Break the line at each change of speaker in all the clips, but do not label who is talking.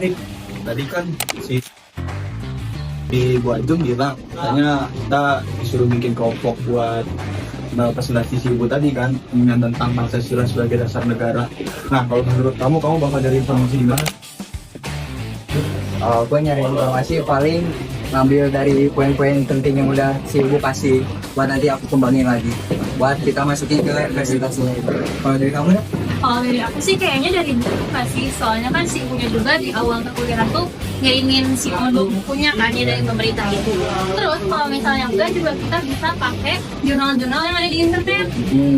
Nih, tadi kan si di Bu Ajeng bilang katanya kita disuruh bikin kelompok buat presentasi si Ibu tadi kan tentang Pancasila sebagai dasar negara. Nah, kalau menurut kamu bakal dari informasi di mana?
Gue nyari informasi paling ngambil dari poin-poin penting yang udah si ibu kasih buat nanti aku kembangin lagi buat kita masukin ke presentasinya itu. Kalau dari kamu ya?
Kalau dari aku sih kayaknya dari buku kasih, soalnya kan si ibunya juga di awal kekuliahan tuh ngirimin si modul bukunya kan ya dari pemerintah itu. Terus kalau misalnya enggak juga kita bisa pakai jurnal-jurnal yang ada di internet.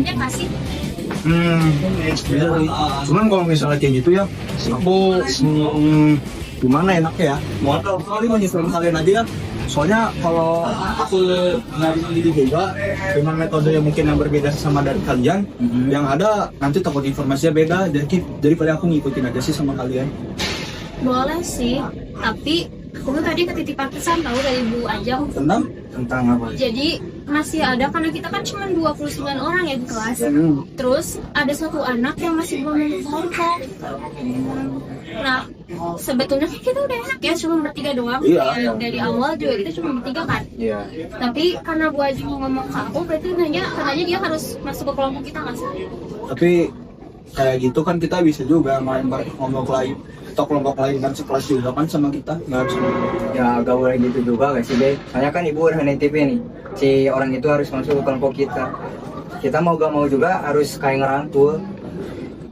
Ya kasih.
Cuman kalau misalnya kayak gitu ya, aku gimana enaknya ya? Mau kali mau nyusulin kalian aja ya. Soalnya kalau aku nyari sendiri juga dengan metode yang mungkin yang berbeda sama dari kalian, yang ada nanti takut informasinya beda. Daripada aku ngikutin aja sih sama kalian.
Boleh sih, tapi aku tuh tadi ketitipan pesan tahu dari Bu Ajeng.
Tentang apa?
Jadi masih ada, karena kita kan cuma 29 orang ya di kelas. Terus ada satu anak yang masih belum kelompok. Nah, sebetulnya kita udah enak ya, cuma bertiga doang.
Iya.
Dari awal juga kita cuma bertiga kan.
Iya.
Tapi karena Bu Ajeng ngomong ke aku, berarti katanya dia harus masuk ke kelompok kita nggak sih?
Tapi kayak gitu kan kita bisa juga ngelempar ke kelompok lain atau kelompok lain kan sekelas juga kan sama kita, nggak harus.
Ya gak boleh gitu juga gak sih deh. Soalnya kan ibu udah nitip nih, si orang itu harus masuk ke kelompok kita. Kita mau gak mau juga harus kayak ngerangkul.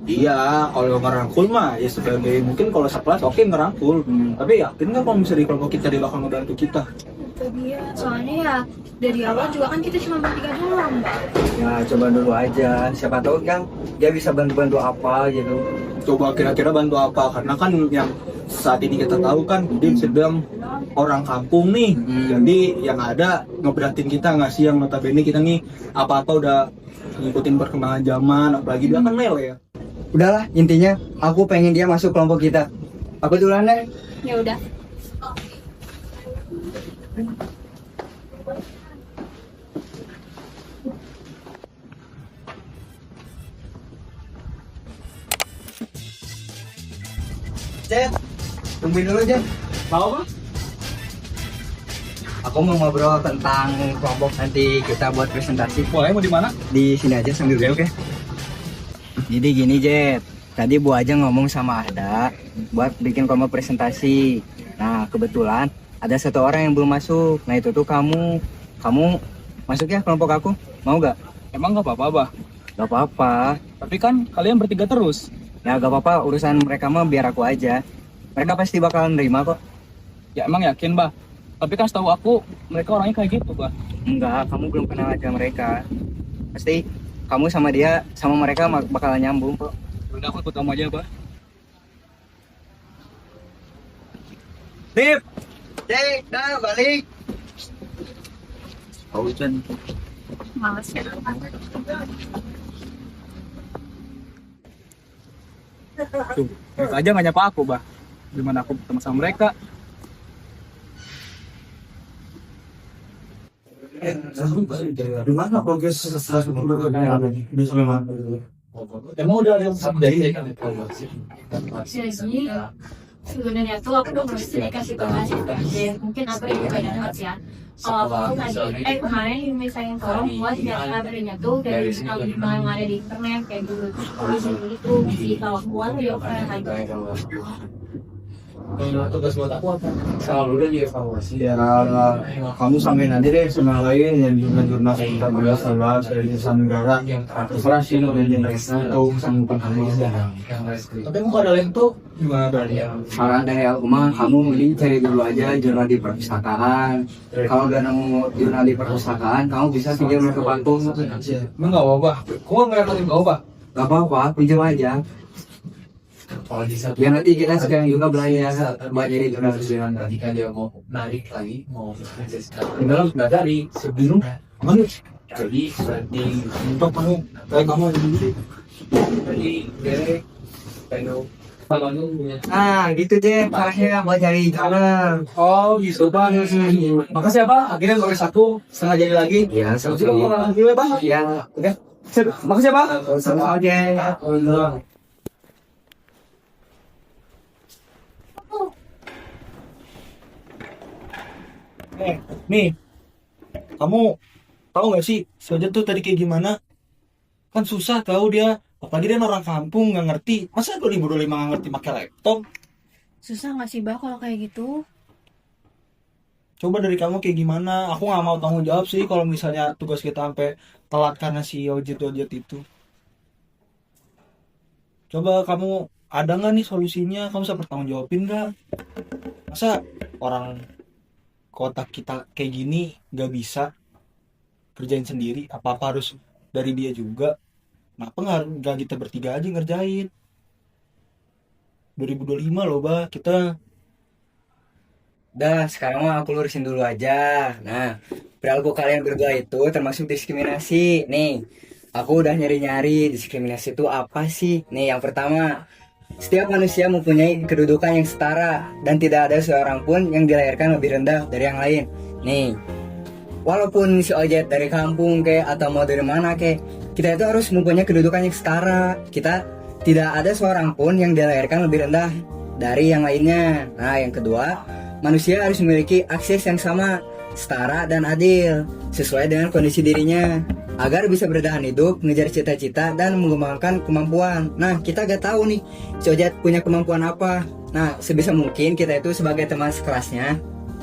Iya, kalau ngerangkul mah ya sebagai mungkin kalau sekelas oke ngerangkul. Tapi yakin nggak kalau misalnya di kelompok kita dia bakal ngebantu kita?
Itu dia, soalnya ya dari awal juga kan kita cuma bertiga doang.
Ya coba dulu aja, siapa tahu kan dia bisa bantu-bantu apa gitu.
Coba kira-kira bantu apa? Karena kan yang saat ini kita tahu kan dia sedang orang kampung nih. Jadi yang ada ngeberatin kita nggak sih, yang notabene kita nih apa-apa udah ngikutin perkembangan zaman, apalagi dia kan lele ya.
Udahlah, intinya aku pengen dia masuk kelompok kita. Aku duluan deh.
Ya udah.
Jet, tungguin dulu Jet.
Mau apa?
Aku mau ngobrol tentang kelompok nanti kita buat presentasi.
Boleh, mau di mana?
Di sini aja sambil dulu, oke? Jadi gini Jet, tadi Bu aja ngomong sama Ada buat bikin kelompok presentasi. Nah kebetulan ada satu orang yang belum masuk. Nah itu tuh kamu masuk ya kelompok aku, mau gak?
Emang gak apa-apa, Bah?
Gak apa-apa.
Tapi kan kalian bertiga terus.
Ya gak apa-apa, urusan mereka mah biar aku aja. Mereka pasti bakalan nerima kok.
Ya emang yakin, Bah? Tapi kan setahu aku, mereka orangnya kayak gitu, Bah.
Enggak, kamu belum kenal aja mereka. Pasti kamu sama dia, sama mereka bakalan nyambung kok.
Udah, aku ikut kamu aja, Bah.
Dip! Cek, dah balik!
Hujan.
Males ya.
Tuh, mereka aja gak nyapa aku, Bah. Gimana aku ketemu sama mereka?
Di mana progres setelah bisa memang? Emang udah ada yang dari
Jadi sebenarnya tuh aku tuh mesti dikasih tahu aja, dan mungkin aku juga dapat ya. Kalau aku tadi kemarin misalnya tolong buat kabarnya tuh dari jurnal yang ada di internet kayak dulu tulis gitu di tahu buat ya kayak
tugas buat aku apa? Selalu udah dievaluasi ya. Kamu sampai nanti deh sama lain yang jurnal kita belas dari Nusa Negara yang terserah sih lo dari tahu sama kamu. Tapi mau ada lain tuh gimana dari
Saran dari aku mah, kamu mending cari dulu aja jurnal di perpustakaan. Kalau udah nemu jurnal di perpustakaan, kamu bisa pinjam ke kampung.
Emang nggak apa-apa? Kok nggak apa-apa?
Gak apa-apa, pinjam aja. Biar nanti kita sekarang juga belajar buat jadi jurnal tulisan.
Jika dia mau narik lagi, mau
Di dalam sudah dari sebelum mana?
jadi di
Untuk kamu, kayak kamu
jadi dari pengen kalau punya
Nah gitu deh caranya buat cari jurnal.
Oh gitu Pak. Makasih ya Pak. Akhirnya nomor 1 setengah jadi lagi.
Ya
Jadi kamu lagi ya Pak.
Ya
Oke. Makasih ya Pak.
sama aja.
Nih, kamu tahu nggak sih si Ojek tuh tadi kayak gimana? Kan susah tahu dia. Apalagi dia orang kampung nggak ngerti. Masa 2025 nggak ngerti pakai laptop?
Susah nggak sih, Bah, kalau kayak gitu?
Coba dari kamu kayak gimana? Aku nggak mau tanggung jawab sih kalau misalnya tugas kita sampai telat karena si Ojek itu. Coba kamu ada nggak nih solusinya? Kamu bisa bertanggung jawabin nggak? Masa orang kota kita kayak gini nggak bisa kerjain sendiri? Apa-apa harus dari dia juga? Kenapa nggak kita bertiga aja ngerjain? 2025 loh, Bah. Kita
Dah, sekarang mah aku lurusin dulu aja. Nah, perilaku kalian berdua itu termasuk diskriminasi. Nih, aku udah nyari-nyari diskriminasi itu apa sih? Nih, yang pertama, setiap manusia mempunyai kedudukan yang setara dan tidak ada seorang pun yang dilahirkan lebih rendah dari yang lain. Nih, walaupun si Ojet dari kampung kayak atau mau dari mana kayak, kita itu harus mempunyai kedudukan yang setara. Kita tidak ada seorang pun yang dilahirkan lebih rendah dari yang lainnya. Nah, yang kedua, manusia harus memiliki akses yang sama, setara dan adil sesuai dengan kondisi dirinya agar bisa bertahan hidup, mengejar cita-cita dan mengembangkan kemampuan. Nah, kita gak tahu nih si Ojat punya kemampuan apa. Nah, sebisa mungkin kita itu sebagai teman sekelasnya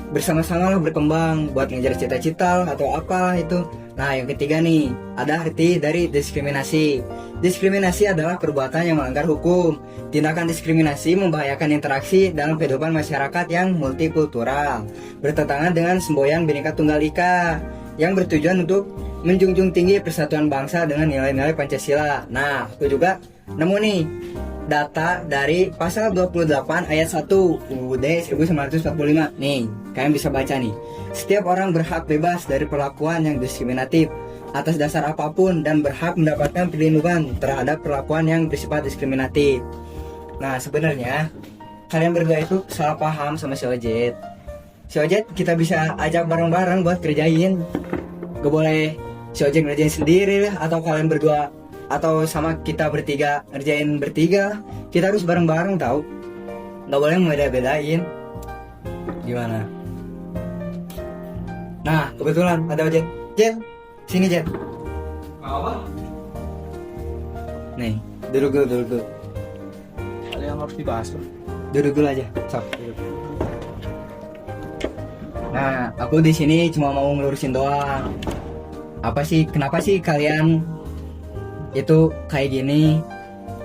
bersama-sama lah berkembang buat ngejar cita-cita atau apa itu. Nah, yang ketiga nih, ada arti dari diskriminasi. Diskriminasi adalah perbuatan yang melanggar hukum. Tindakan diskriminasi membahayakan interaksi dalam kehidupan masyarakat yang multikultural, bertentangan dengan semboyan Bhinneka Tunggal Ika yang bertujuan untuk menjunjung tinggi persatuan bangsa dengan nilai-nilai Pancasila. Nah, aku juga nemu nih data dari pasal 28 ayat 1 UUD 1945. Nih, kalian bisa baca nih. Setiap orang berhak bebas dari perlakuan yang diskriminatif atas dasar apapun dan berhak mendapatkan perlindungan terhadap perlakuan yang bersifat diskriminatif. Nah, sebenarnya kalian berdua itu salah paham sama si Ojet. Si Ojet kita bisa ajak bareng-bareng buat kerjain. Gak boleh si Ojet ngerjain sendiri lah, atau kalian berdua atau sama kita bertiga ngerjain bertiga. Kita harus bareng-bareng tahu. Gak boleh membeda-bedain. Gimana? Nah, kebetulan ada Ojek. Jet, sini Jet.
apa?
Nih, duduk dulu.
Ada yang harus dibahas tuh.
Duduk dulu aja. Sok, duduk. Nah, aku di sini cuma mau ngelurusin doang. Kenapa sih kalian itu kayak gini?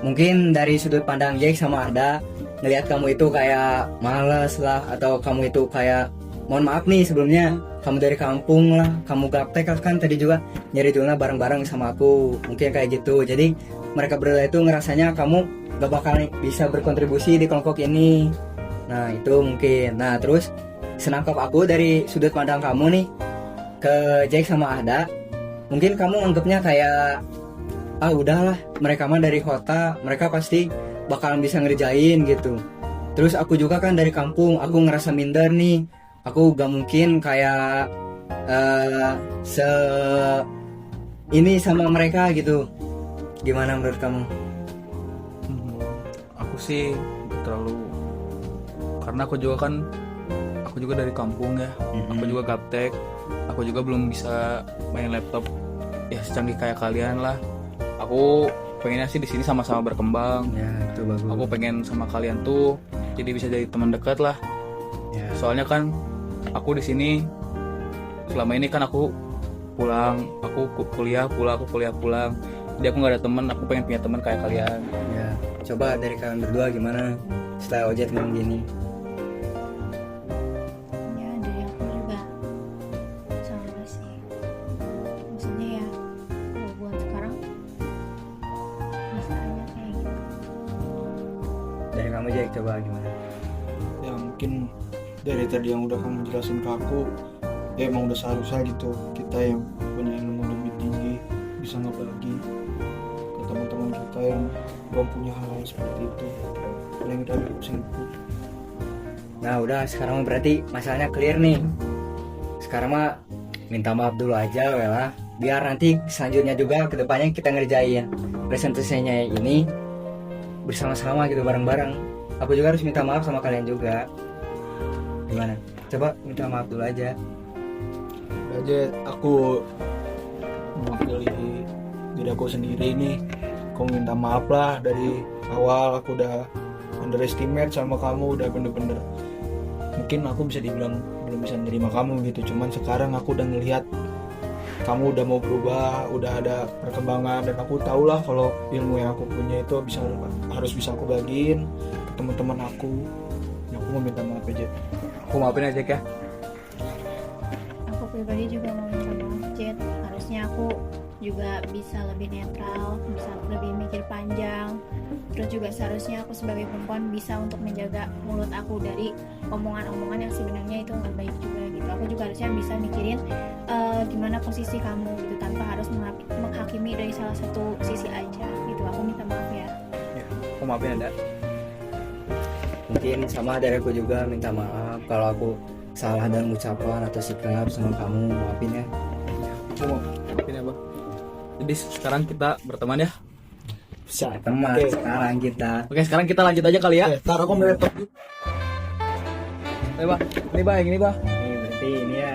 Mungkin dari sudut pandang Jack sama Arda ngelihat kamu itu kayak malas lah, atau kamu itu kayak, mohon maaf nih sebelumnya, kamu dari kampung lah, kamu gaptek kan tadi juga nyari jurnal bareng-bareng sama aku, mungkin kayak gitu. Jadi mereka berdua itu ngerasanya kamu gak bakal bisa berkontribusi di kelompok ini. Nah, itu mungkin. Nah, terus senangkap aku dari sudut pandang kamu nih ke Jack sama Arda, mungkin kamu anggapnya kayak, udahlah, mereka mah dari kota, mereka pasti bakalan bisa ngerjain gitu. Terus aku juga kan dari kampung, aku ngerasa minder nih. Aku gak mungkin kayak ini sama mereka gitu. Gimana menurut kamu?
Aku sih terlalu, karena aku juga dari kampung ya. Aku juga gaptek. Aku juga belum bisa main laptop ya secanggih kayak kalian lah. Aku pengennya sih di sini sama-sama berkembang.
Ya, itu bagus.
Aku pengen sama kalian tuh jadi bisa jadi teman dekat lah.
Ya.
Soalnya kan aku di sini selama ini kan aku kuliah pulang. Jadi aku nggak ada teman. Aku pengen punya teman kayak kalian.
Ya, coba dari kalian berdua gimana setelah Ojet ngomong gini?
Ya, dari aku juga sama sih. Maksudnya ya, kalau buat sekarang masalahnya kayak gitu.
Dari kamu Jack, coba gimana?
Ya mungkin dari tadi yang udah kamu jelasin ke aku, ya emang udah seharusnya gitu kita yang punya ilmu lebih tinggi bisa ngebagi ke teman-teman kita yang belum punya hal seperti itu, yang udah hidup singkat.
Nah, udah sekarang mah berarti masalahnya clear nih. Sekarang mah minta maaf dulu aja lah, biar nanti selanjutnya juga kedepannya kita ngerjain presentasinya ini bersama-sama gitu, bareng-bareng. Aku juga harus minta maaf sama kalian juga. Gimana? Coba minta maaf dulu aja.
aja aku mewakili diri aku sendiri nih. Aku minta maaf lah, dari awal aku udah underestimate sama kamu, udah bener-bener mungkin aku bisa dibilang belum bisa menerima kamu gitu. Cuman sekarang aku udah ngelihat kamu udah mau berubah, udah ada perkembangan, dan aku tahu lah kalau ilmu yang aku punya itu harus bisa aku bagiin ke teman-teman aku. Ya, aku mau minta maaf aja.
Aku maafin aja ya.
Aku pribadi juga mau minta maaf Jet, harusnya aku juga bisa lebih netral, bisa lebih mikir panjang. Terus juga seharusnya aku sebagai perempuan bisa untuk menjaga mulut aku dari omongan-omongan yang sebenarnya itu nggak baik juga gitu. Aku juga harusnya bisa mikirin gimana posisi kamu gitu, tanpa harus menghakimi dari salah satu sisi aja gitu. Aku minta maaf ya.
Aku maafin ada.
Mungkin sama dari aku juga minta maaf kalau aku salah dalam ucapan atau sikap sama kamu, maafin ya.
Aku maafin ya bang. Jadi sekarang kita berteman ya.
Bisa.
Teman,
Oke.
sekarang kita.
Oke, sekarang kita lanjut aja kali ya.
Ntar aku mau laptop.
Ayo bang, ini bang, yang ini bang.
Ini berarti ini ya.